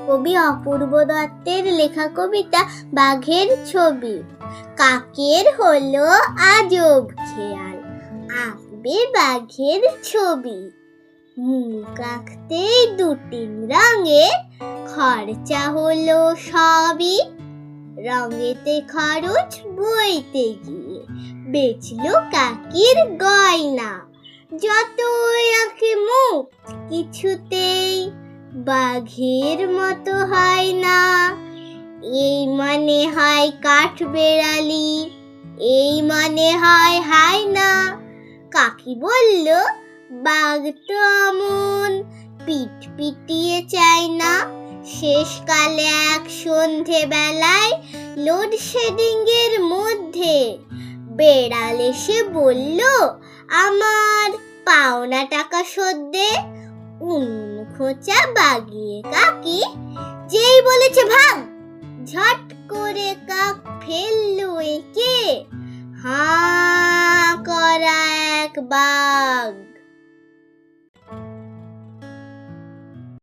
কবি অপূর্ব দত্তের লেখা কবিতা বাঘের ছবি। কাকের হলো আজব খেয়াল, আঁকবে বাঘের ছবি। মুখ আঁকতেই 2-3 রঙে, খরচা হলো সবই। রঙেতে খরচ বইতে গিয়ে, বেচলো কাকের গয়না। যতই আঁকে মুখ কিছুতেই বাঘের মতো হয় না। এই মানে হয় কাঠ বেড়ালি, এই মানে হয় হায়না। কাকি বলল, বাঘ তো অমন পিঠ পিটিয়ে চায় না। শেষকালে এক সন্ধে বেলায় লোডশেডিং এর মধ্যে বেড়াল এসে বলল, আমার পাওনা টাকা শোধ দে। উনুন খোঁচা বাগিয়ে কাকি যেই বলেছে ভাগ, ঝট করে কাক ফেললো একে হাঁ করা এক বাঘ।